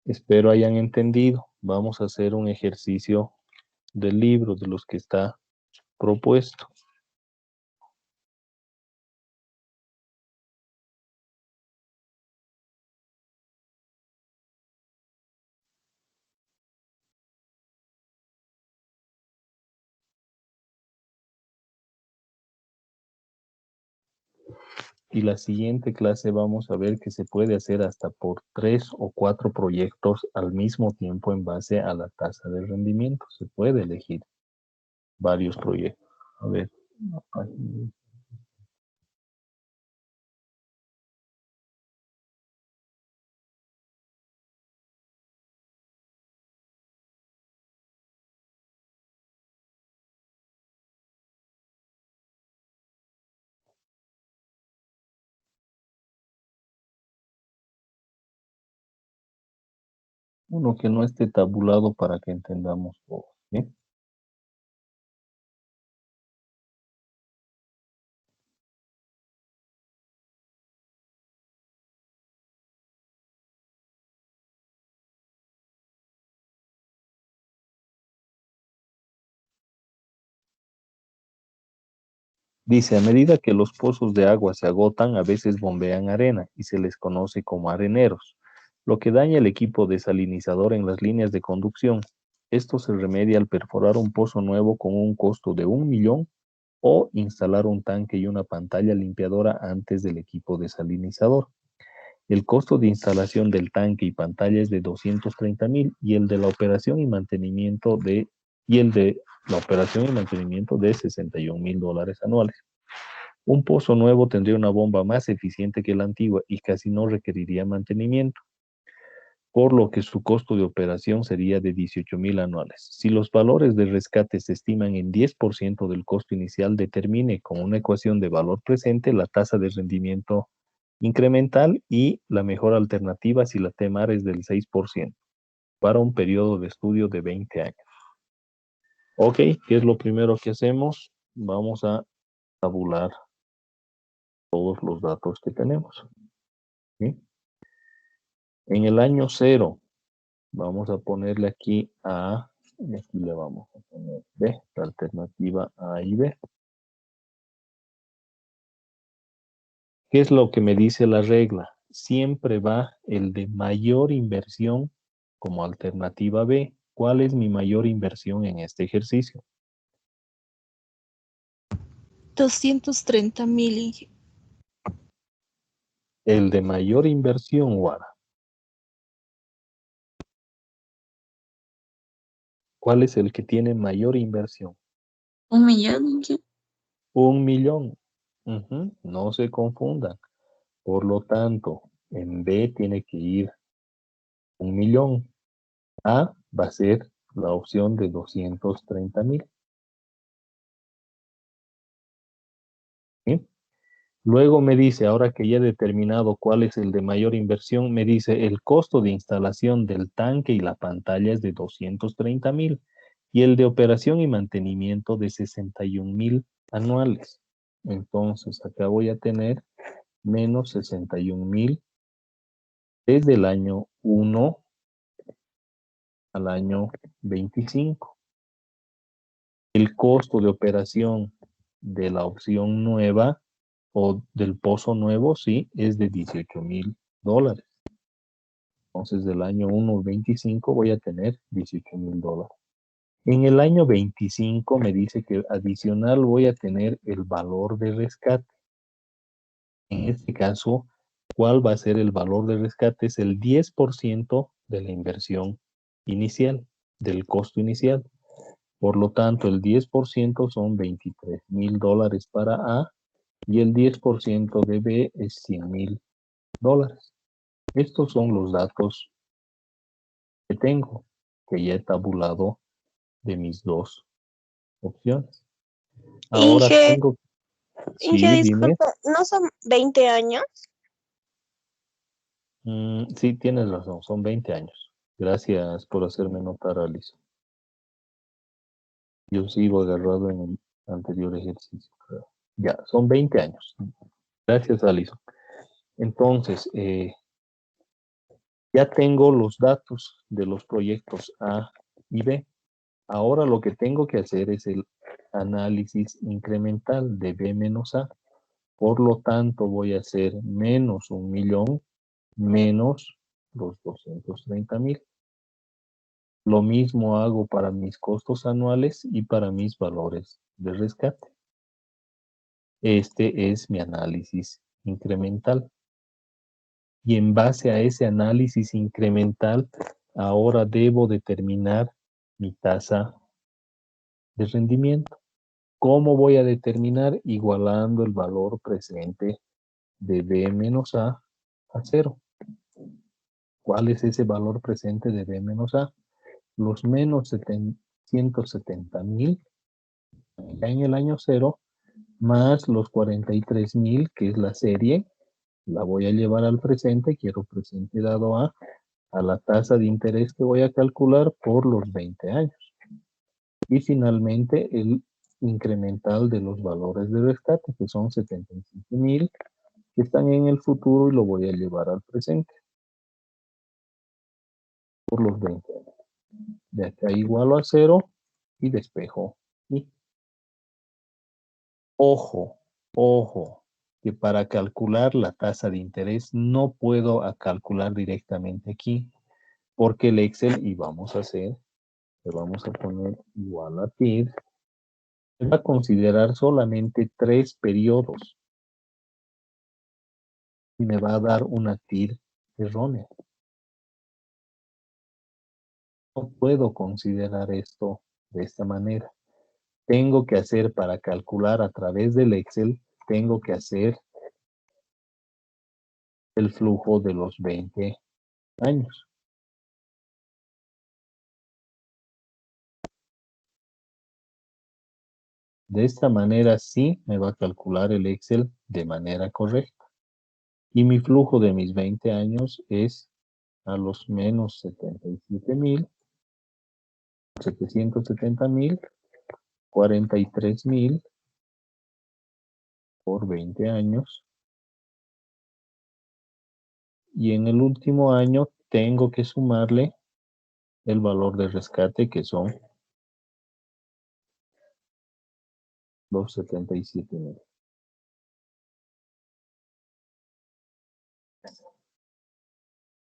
Espero hayan entendido. Vamos a hacer un ejercicio del libro de los que está propuesto. Y la siguiente clase vamos a ver que se puede hacer hasta por 3 o 4 proyectos al mismo tiempo en base a la tasa de rendimiento. Se puede elegir varios proyectos. A ver. Uno que no esté tabulado para que entendamos todo. ¿Sí? Dice, a medida que los pozos de agua se agotan, a veces bombean arena y se les conoce como areneros, lo que daña el equipo desalinizador en las líneas de conducción. Esto se remedia al perforar un pozo nuevo con un costo de 1 millón o instalar un tanque y una pantalla limpiadora antes del equipo desalinizador. El costo de instalación del tanque y pantalla es de 230,000 y el de la operación y mantenimiento de $61,000 anuales. Un pozo nuevo tendría una bomba más eficiente que la antigua y casi no requeriría mantenimiento, por lo que su costo de operación sería de 18,000 anuales. Si los valores de rescate se estiman en 10% del costo inicial, determine con una ecuación de valor presente la tasa de rendimiento incremental y la mejor alternativa si la TEMAR es del 6% para un periodo de estudio de 20 años. Ok, ¿qué es lo primero que hacemos? Vamos a tabular todos los datos que tenemos. ¿Sí? En el año 0, vamos a ponerle aquí A, y aquí le vamos a poner B, la alternativa A y B. ¿Qué es lo que me dice la regla? Siempre va el de mayor inversión como alternativa B. ¿Cuál es mi mayor inversión en este ejercicio? 230,000. El de mayor inversión, Wara. ¿Cuál es el que tiene mayor inversión? 1 millón. ¿Qué? 1 millón. Ujú, no se confundan. Por lo tanto, en B tiene que ir 1 millón. A va a ser la opción de 230,000. ¿Sí? Luego me dice, ahora que ya he determinado cuál es el de mayor inversión, me dice el costo de instalación del tanque y la pantalla es de 230,000 y el de operación y mantenimiento de 61,000 anuales. Entonces, acá voy a tener menos 61,000 desde el año 1 al año 25. El costo de operación de la opción nueva o del pozo nuevo, sí, es de $18,000. Entonces, del año 1 al 25 voy a tener $18,000. En el año 25 me dice que adicional voy a tener el valor de rescate. En este caso, ¿cuál va a ser el valor de rescate? Es el 10% de la inversión inicial, del costo inicial. Por lo tanto, el 10% son $23,000 para A y el 10% de B es $100,000. Estos son los datos que tengo, que ya he tabulado de mis dos opciones. Ahora Inge, tengo, Inge, sí, dime. disculpa, ¿no son 20 años? Sí, tienes razón, son 20 años. Gracias por hacerme notar, Alice. Yo sigo agarrado en el anterior ejercicio, creo. Ya, son 20 años. Gracias, Alison. Entonces, ya tengo los datos de los proyectos A y B. Ahora lo que tengo que hacer es el análisis incremental de B menos A. Por lo tanto, voy a hacer menos 1 millón menos los 230,000. Lo mismo hago para mis costos anuales y para mis valores de rescate. Este es mi análisis incremental. Y en base a ese análisis incremental, ahora debo determinar mi tasa de rendimiento. ¿Cómo voy a determinar? Igualando el valor presente de B menos a 0. ¿Cuál es ese valor presente de B menos A? Los menos 170,000 en el año 0, más los 43,000, que es la serie, la voy a llevar al presente, quiero presente dado a la tasa de interés que voy a calcular por los 20 años. Y finalmente el incremental de los valores de rescate, que son 77,000, que están en el futuro y lo voy a llevar al presente por los 20 años. De acá igualo a 0 y despejo. Y ojo, ojo, que para calcular la tasa de interés no puedo calcular directamente aquí, porque el Excel, y vamos a hacer, le vamos a poner igual a TIR, va a considerar solamente 3 periodos y me va a dar una TIR errónea. No puedo considerar esto de esta manera. Tengo que hacer para calcular a través del Excel, tengo que hacer el flujo de los 20 años. De esta manera sí me va a calcular el Excel de manera correcta. Y mi flujo de mis 20 años es a los menos 77,000, 770,000, 43,000 por 20 años. Y en el último año tengo que sumarle el valor de rescate, que son los 77,000.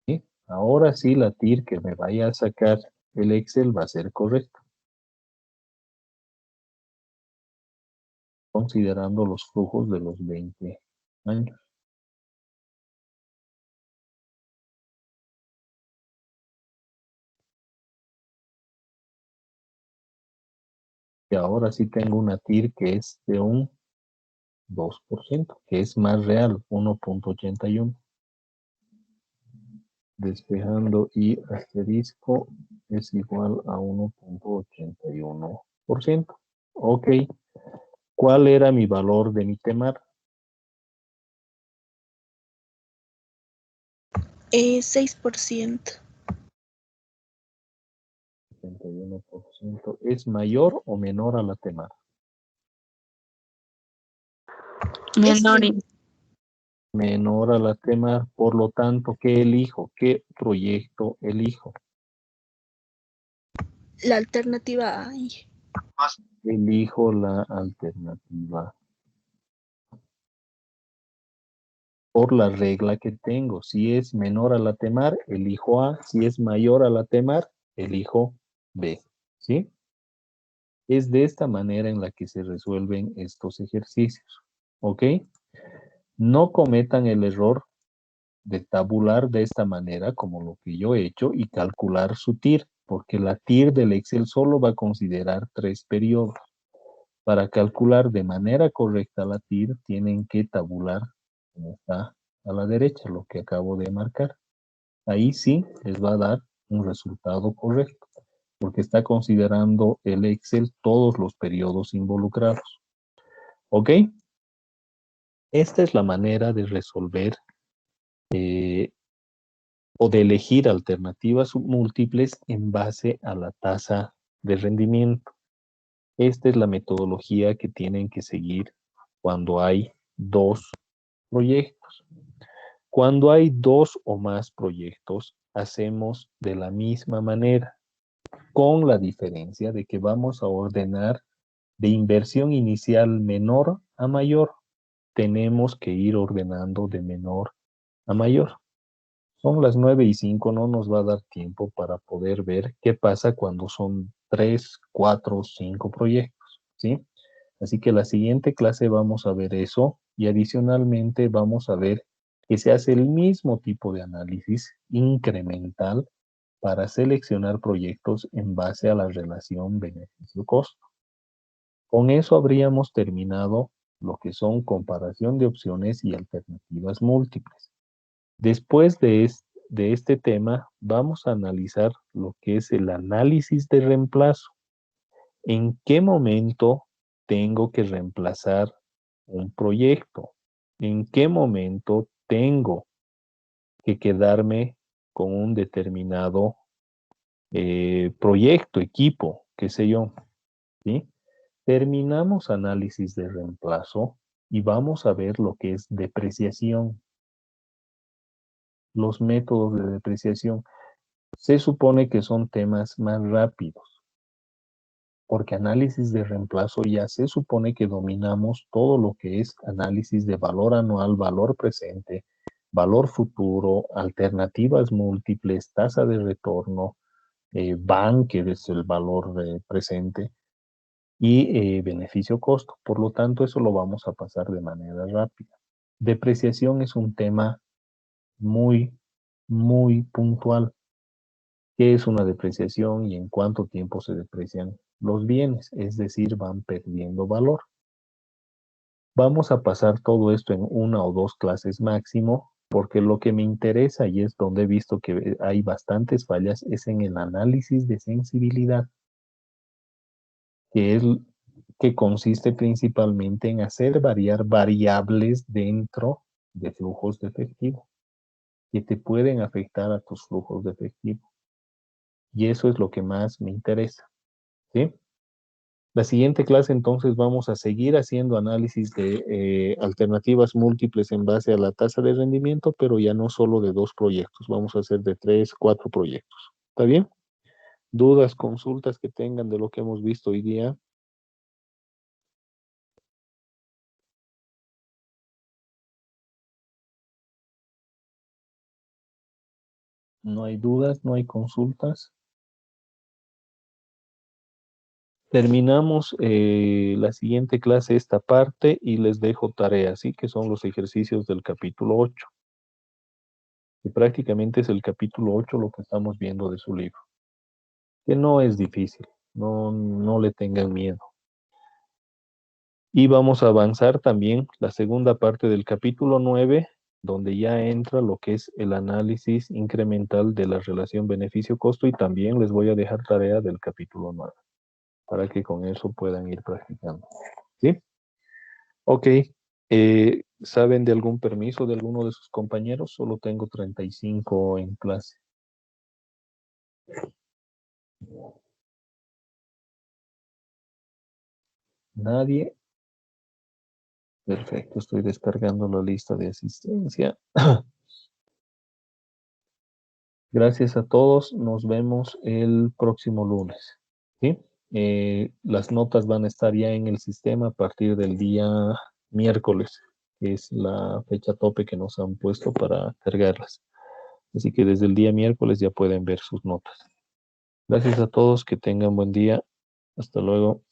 ¿Sí? Ahora sí la TIR que me vaya a sacar el Excel va a ser correcta, considerando los flujos de los 20 años. que ahora sí tengo una TIR que es de un 2%, que es más real, 1.81. Despejando y asterisco es igual a 1.81%. Ok. ¿Cuál era mi valor de mi temar? 6%. 81%. ¿Es mayor o menor a la temar? Menores. Menor a la temar. Por lo tanto, ¿qué elijo? ¿Qué proyecto elijo? La alternativa A, Inge. Elijo la alternativa por la regla que tengo. Si es menor a la temar, elijo A. Si es mayor a la temar, elijo B. ¿Sí? Es de esta manera en la que se resuelven estos ejercicios. ¿Ok? No cometan el error de tabular de esta manera, como lo que yo he hecho, y calcular su TIR, porque la TIR del Excel solo va a considerar 3 periodos. Para calcular de manera correcta la TIR, tienen que tabular, como está a la derecha, lo que acabo de marcar. Ahí sí les va a dar un resultado correcto, porque está considerando el Excel todos los periodos involucrados. ¿Ok? Esta es la manera de resolver o de elegir alternativas múltiples en base a la tasa de rendimiento. Esta es la metodología que tienen que seguir cuando hay dos proyectos. Cuando hay dos o más proyectos, hacemos de la misma manera, con la diferencia de que vamos a ordenar de inversión inicial menor a mayor. Tenemos que ir ordenando de menor a mayor. Son las 9:05, no nos va a dar tiempo para poder ver qué pasa cuando son 3, 4, 5 proyectos, ¿sí? Así que la siguiente clase vamos a ver eso y adicionalmente vamos a ver que se hace el mismo tipo de análisis incremental para seleccionar proyectos en base a la relación beneficio-costo. Con eso habríamos terminado lo que son comparación de opciones y alternativas múltiples. Después de este tema, vamos a analizar lo que es el análisis de reemplazo. ¿En qué momento tengo que reemplazar un proyecto? ¿En qué momento tengo que quedarme con un determinado proyecto, equipo, qué sé yo? ¿Sí? Terminamos análisis de reemplazo y vamos a ver lo que es depreciación, los métodos de depreciación. Se supone que son temas más rápidos, porque análisis de reemplazo ya se supone que dominamos todo lo que es análisis de valor anual, valor presente, valor futuro, alternativas múltiples, tasa de retorno, BAN, que es el valor presente, y beneficio-costo. Por lo tanto, eso lo vamos a pasar de manera rápida. Depreciación es un tema muy, muy puntual. ¿Qué es una depreciación y en cuánto tiempo se deprecian los bienes? Es decir, van perdiendo valor. Vamos a pasar todo esto en una o dos clases máximo, porque lo que me interesa y es donde he visto que hay bastantes fallas es en el análisis de sensibilidad, que es que consiste principalmente en hacer variar variables dentro de flujos de efectivo que te pueden afectar a tus flujos de efectivo. Y eso es lo que más me interesa, ¿sí? La siguiente clase entonces vamos a seguir haciendo análisis de alternativas múltiples en base a la tasa de rendimiento, pero ya no solo de 2 proyectos, vamos a hacer de 3, 4 proyectos. ¿Está bien? ¿Dudas, consultas que tengan de lo que hemos visto hoy día? No hay dudas, no hay consultas. Terminamos la siguiente clase, esta parte, y les dejo tareas, ¿sí? Que son los ejercicios del capítulo 8. Que prácticamente es el capítulo 8 lo que estamos viendo de su libro. Que no es difícil, no le tengan miedo. Y vamos a avanzar también la segunda parte del capítulo 9, donde ya entra lo que es el análisis incremental de la relación beneficio-costo, y también les voy a dejar tarea del capítulo 9 para que con eso puedan ir practicando. ¿Sí? Ok. ¿Saben de algún permiso de alguno de sus compañeros? Solo tengo 35 en clase. ¿Nadie? Perfecto, estoy descargando la lista de asistencia. Gracias a todos, nos vemos el próximo lunes. ¿Sí? Las notas van a estar ya en el sistema a partir del día miércoles, que es la fecha tope que nos han puesto para cargarlas. Así que desde el día miércoles ya pueden ver sus notas. Gracias a todos, que tengan buen día. Hasta luego.